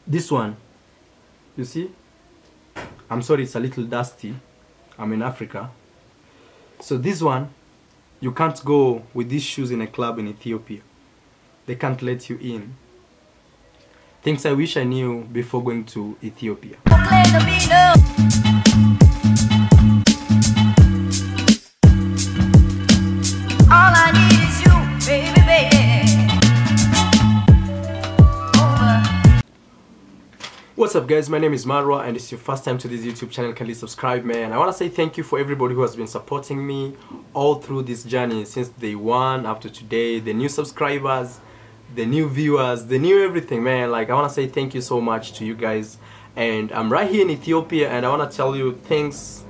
This one, you see, I'm sorry, it's a little dusty. I'm in Africa. So this one, you can't go with these shoes in a club in Ethiopia. They can't let you in. Things I wish I knew before going to Ethiopia. What's up guys, my name is Marwa and it's your first time to this YouTube channel. Kindly subscribe, man. I want to say thank you for everybody who has been supporting me all through this journey since day one up to today. The new subscribers, the new viewers, the new everything, man. Like, I want to say thank you so much to you guys. And I'm right here in Ethiopia and I want to tell you things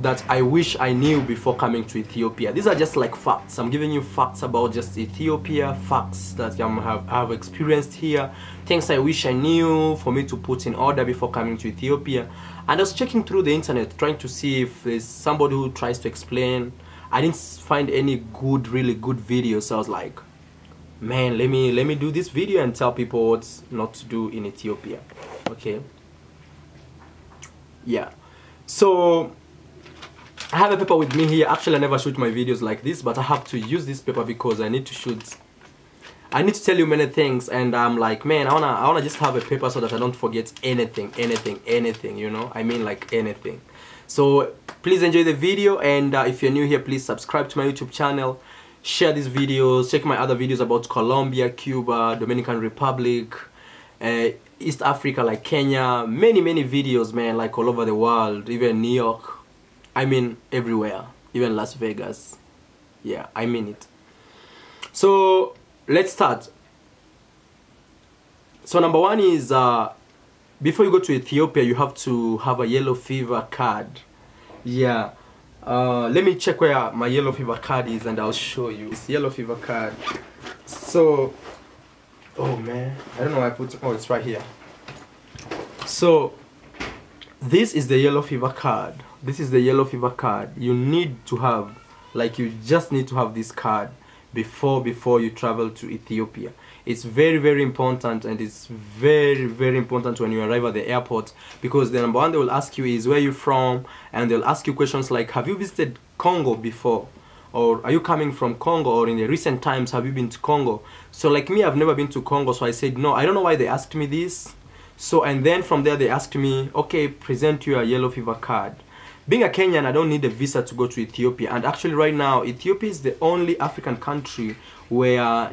that I wish I knew before coming to Ethiopia. These are just like facts. I'm giving you facts about just Ethiopia, facts that I have experienced here, things I wish I knew for me to put in order before coming to Ethiopia. And I was checking through the internet trying to see if there's somebody who tries to explain. I didn't find any good, really good videos, so I was like, man, let me do this video and tell people what not to do in Ethiopia. Okay, yeah. So I have a paper with me here. Actually, I never shoot my videos like this, but I have to use this paper because I need to shoot. I need to tell you many things, and I'm like, man, I wanna just have a paper so that I don't forget anything, you know. I mean, like anything. So please enjoy the video, and if you're new here, please subscribe to my YouTube channel. Share these videos. Check my other videos about Colombia, Cuba, Dominican Republic, East Africa, like Kenya. Many videos, man, like all over the world, even New York. I mean everywhere, even Las Vegas. Yeah, I mean it. So let's start. So number one is before you go to Ethiopia, you have to have a yellow fever card. Yeah. Let me check where my yellow fever card is and I'll show you. It's yellow fever card. So, oh man, I don't know why I put it. Oh, it's right here. So this is the yellow fever card. This is the yellow fever card. You need to have, like, you just need to have this card before you travel to Ethiopia. It's very important, and it's very important when you arrive at the airport, because the number one they will ask you is where you from, and they'll ask you questions like, have you visited Congo before, or are you coming from Congo, or in the recent times have you been to Congo? So like me, I've never been to Congo, so I said no. I don't know why they asked me this. So, and then from there they asked me, okay, present your yellow fever card. Being a Kenyan, I don't need a visa to go to Ethiopia. And actually right now, Ethiopia is the only African country where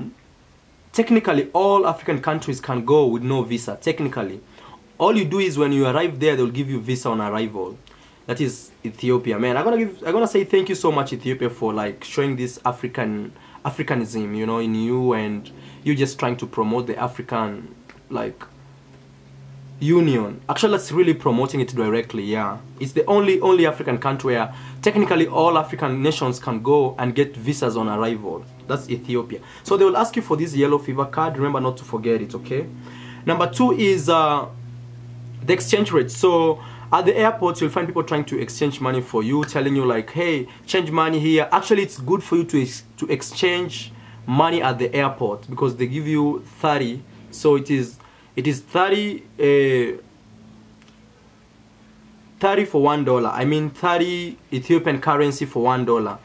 technically all African countries can go with no visa, technically. All you do is when you arrive there, they'll give you visa on arrival. That is Ethiopia, man. I'm gonna say thank you so much, Ethiopia, for like showing this Africanism, you know, in you, and you just trying to promote the African, like, union. Actually, that's really promoting it directly. Yeah, it's the only African country where technically all African nations can go and get visas on arrival. That's Ethiopia. So they will ask you for this yellow fever card. Remember not to forget it, okay? Number two is the exchange rate. So at the airport, you'll find people trying to exchange money for you, telling you like, hey, change money here. Actually, it's good for you to exchange money at the airport because they give you 30. So it is 30 for $1. I mean 30 Ethiopian currency for $1.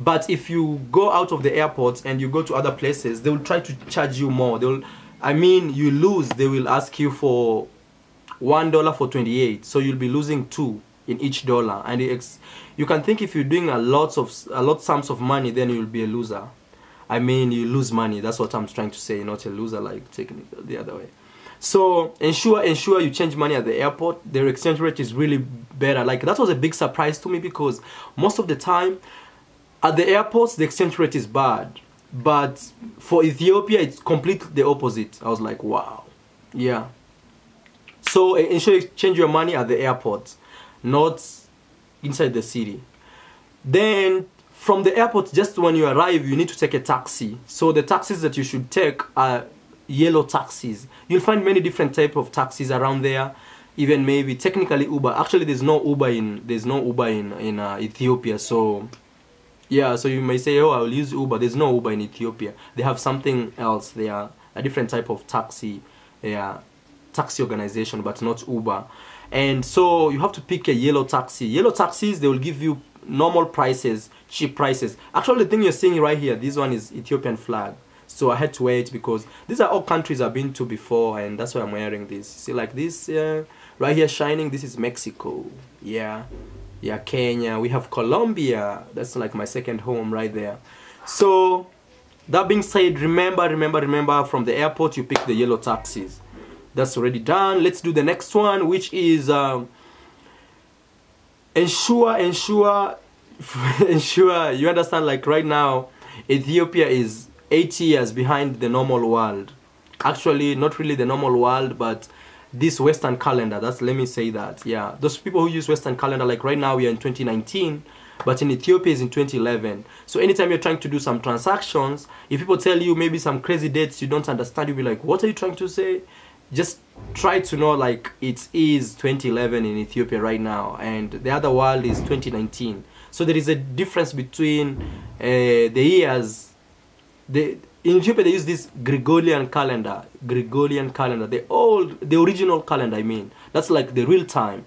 But if you go out of the airport and you go to other places, they will try to charge you more. You lose. They will ask you for $1 for 28. So you'll be losing 2 in each dollar. And you can think if you're doing a lot sums of money, then you'll be a loser. I mean, you lose money. That's what I'm trying to say. Not a loser, like technically the other way. So ensure you change money at the airport. Their exchange rate is really better. Like, that was a big surprise to me because most of the time at the airports the exchange rate is bad, but for Ethiopia it's completely the opposite. I was like, wow. Yeah. So ensure you change your money at the airport, not inside the city. Then from the airport, just when you arrive, you need to take a taxi. So the taxis that you should take are yellow taxis. You'll find many different type of taxis around there, even maybe technically Uber. Actually, there's no Uber in Ethiopia. So yeah, so you may say, oh, I will use Uber. There's no Uber in Ethiopia. They have something else. They are a different type of taxi. Yeah, taxi organization, but not Uber. And so you have to pick a yellow taxi. Yellow taxis, they will give you normal prices, cheap prices. Actually, the thing you're seeing right here, this one is Ethiopian flag. So I had to wear it because these are all countries I've been to before, and that's why I'm wearing this. See, like this right here shining, this is Mexico. Yeah, Kenya. We have Colombia. That's like my second home right there. So that being said, remember from the airport you pick the yellow taxis. That's already done. Let's do the next one, which is ensure you understand, like right now Ethiopia is 8 years behind the normal world. Actually, not really the normal world, but this Western calendar. Let me say that. Yeah, those people who use Western calendar, like right now we are in 2019, but in Ethiopia is in 2011. So anytime you're trying to do some transactions, if people tell you maybe some crazy dates you don't understand, you'll be like, what are you trying to say? Just try to know, like, it is 2011 in Ethiopia right now, and the other world is 2019. So there is a difference between the years. In Ethiopia they use this Gregorian calendar, the original calendar, I mean. That's like the real time.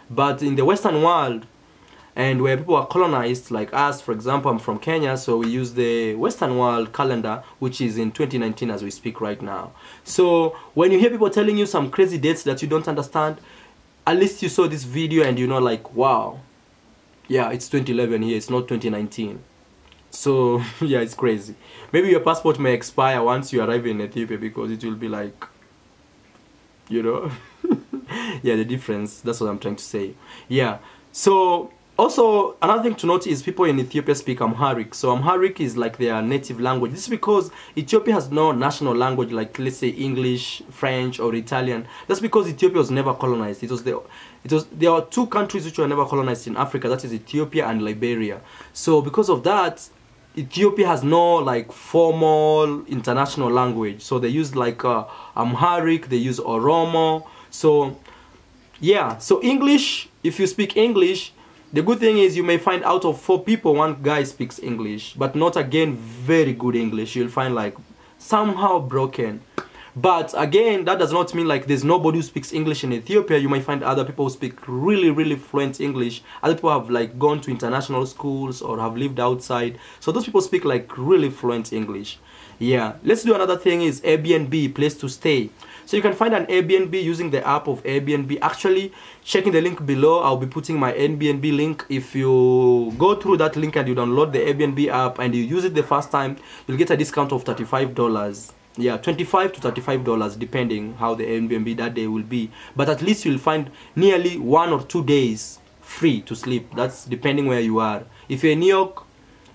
But in the Western world, and where people are colonized, like us, for example, I'm from Kenya, so we use the Western world calendar, which is in 2019 as we speak right now. So when you hear people telling you some crazy dates that you don't understand, at least you saw this video and you know, like, wow, yeah, it's 2011 here, it's not 2019. So yeah, it's crazy. Maybe your passport may expire once you arrive in Ethiopia, because it will be like, you know, yeah, the difference. That's what I'm trying to say. Yeah. So also another thing to note is people in Ethiopia speak Amharic. So Amharic is like their native language. This is because Ethiopia has no national language, like let's say English, French, or Italian. That's because Ethiopia was never colonized. There are two countries which were never colonized in Africa. That is Ethiopia and Liberia. So because of that, Ethiopia has no like formal international language. So they use like Amharic, they use Oromo. So yeah, so English, if you speak English, the good thing is you may find out of 4 people, 1 guy speaks English, but not again very good English. You'll find like somehow broken. But again, that does not mean like there's nobody who speaks English in Ethiopia. You might find other people who speak really fluent English. Other people have like gone to international schools or have lived outside. So those people speak like really fluent English. Yeah, let's do another thing is Airbnb, place to stay. So you can find an Airbnb using the app of Airbnb. Actually, checking the link below, I'll be putting my Airbnb link. If you go through that link and you download the Airbnb app and you use it the first time, you'll get a discount of $35. Yeah, $25 to $35 depending how the Airbnb that day will be. But at least you'll find nearly 1 or 2 days free to sleep. That's depending where you are. If you're in New York,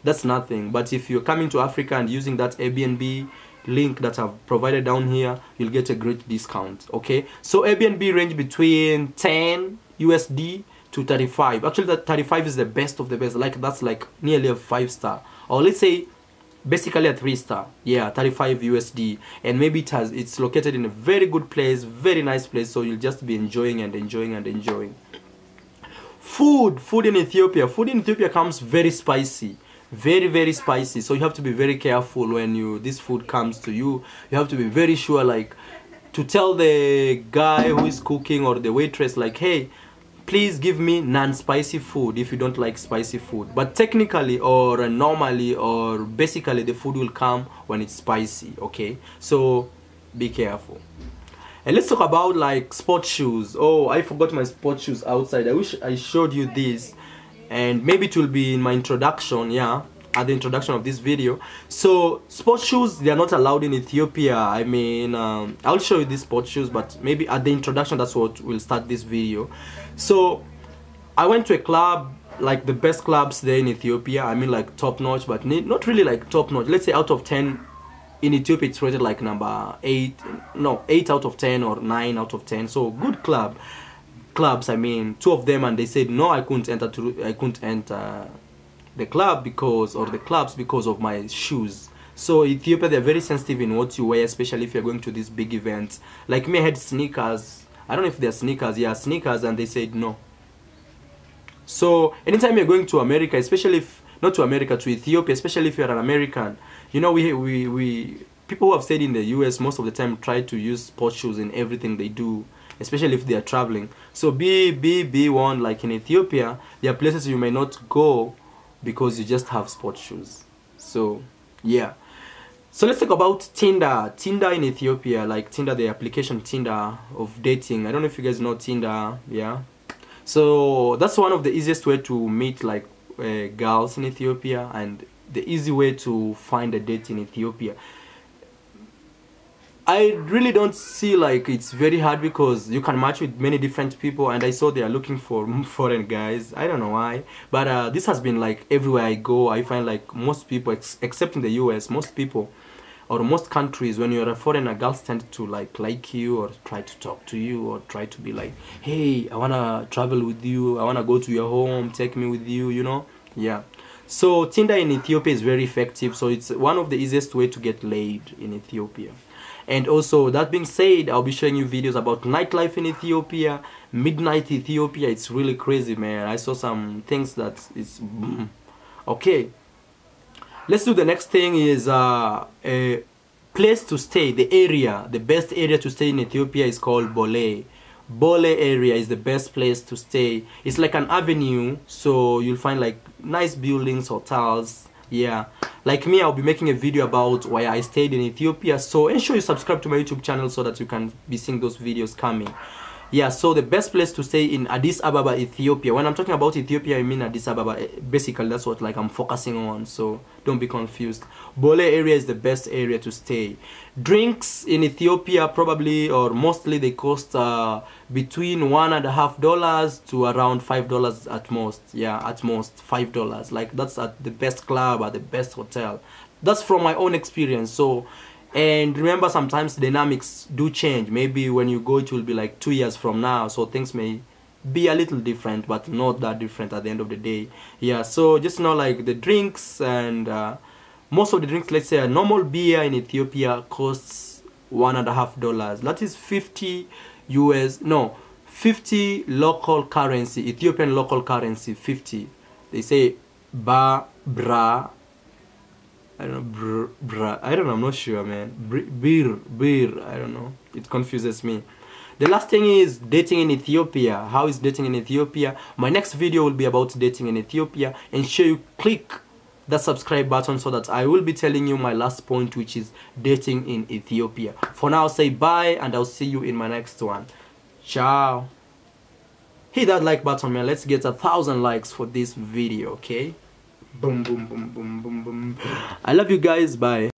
that's nothing. But if you're coming to Africa and using that Airbnb link that I've provided down here, you'll get a great discount. Okay, so Airbnb range between 10 USD to 35. Actually, that 35 is the best of the best. Like that's like nearly a 5-star, or let's say basically a 3-star. Yeah, 35 USD, and maybe it's located in a very good place, very nice place, so you'll just be enjoying and enjoying and enjoying. Food in Ethiopia comes very spicy, very spicy. So you have to be very careful when this food comes to you. You have to be very sure, like, to tell the guy who is cooking or the waitress, like, hey, please give me non-spicy food if you don't like spicy food. But technically or normally or basically the food will come when it's spicy. Okay, so be careful. And let's talk about like sports shoes. Oh, I forgot my sports shoes outside. I wish I showed you this, and maybe it will be in my introduction. Yeah, at the introduction of this video. So sports shoes, they are not allowed in Ethiopia. I mean, I'll show you these sports shoes, but maybe at the introduction, that's what will start this video. So I went to a club, like the best clubs there in Ethiopia. I mean, like top notch, but not really like top notch. Let's say out of 10 in Ethiopia, it's rated like number 8 out of 10 or 9 out of 10. So good clubs. I mean, 2 of them, and they said no, I couldn't enter the club because of my shoes. So Ethiopia, they're very sensitive in what you wear, especially if you're going to these big events. Like me, I had sneakers. I don't know if they're sneakers. Yeah, sneakers, and they said no. So anytime you're going to America, especially if not to America, to Ethiopia, especially if you're an American, you know, we people who have stayed in the US most of the time try to use sports shoes in everything they do, especially if they are traveling. So be one, like in Ethiopia, there are places you may not go because you just have sports shoes. So yeah. So let's talk about Tinder. Tinder in Ethiopia, like Tinder, the application Tinder of dating. I don't know if you guys know Tinder, yeah. So that's one of the easiest way to meet like girls in Ethiopia, and the easy way to find a date in Ethiopia. I really don't see like it's very hard because you can match with many different people, and I saw they are looking for foreign guys. I don't know why, but this has been like everywhere I go. I find like most people, except in the US, most people or most countries, when you're a foreigner, girls tend to like you or try to talk to you or try to be like, hey, I wanna travel with you, I wanna go to your home, take me with you, you know. Yeah. So Tinder in Ethiopia is very effective. So it's one of the easiest way to get laid in Ethiopia. And also, that being said, I'll be showing you videos about nightlife in Ethiopia, midnight Ethiopia. It's really crazy, man. I saw some things that is okay. Let's do the next thing is a place to stay. The area, the best area to stay in Ethiopia is called Bole. Bole area is the best place to stay. It's like an avenue, so you'll find like nice buildings, hotels. Yeah, like me, I'll be making a video about why I stayed in Ethiopia, so ensure you subscribe to my YouTube channel so that you can be seeing those videos coming. Yeah, so the best place to stay in Addis Ababa, Ethiopia. When I'm talking about Ethiopia, I mean Addis Ababa. Basically, that's what like I'm focusing on, so don't be confused. Bole area is the best area to stay. Drinks in Ethiopia probably or mostly they cost between $1.50 to around $5 at most. Yeah, at most $5. Like that's at the best club, at the best hotel. That's from my own experience. So, and remember, sometimes dynamics do change. Maybe when you go, it will be like 2 years from now, so things may be a little different, but not that different at the end of the day. Yeah, so just know like the drinks, and most of the drinks, let's say a normal beer in Ethiopia costs $1.50. That is 50 local currency, Ethiopian local currency, 50. They say bra. I don't know, I don't know, I'm not sure, man. Beer, I don't know. It confuses me. The last thing is dating in Ethiopia. How is dating in Ethiopia? My next video will be about dating in Ethiopia. Ensure you click the subscribe button so that I will be telling you my last point, which is dating in Ethiopia. For now, say bye, and I'll see you in my next one. Ciao. Hit that like button, man. Let's get 1,000 likes for this video, okay? Boom, boom, boom, boom, boom, boom. I love you guys. Bye.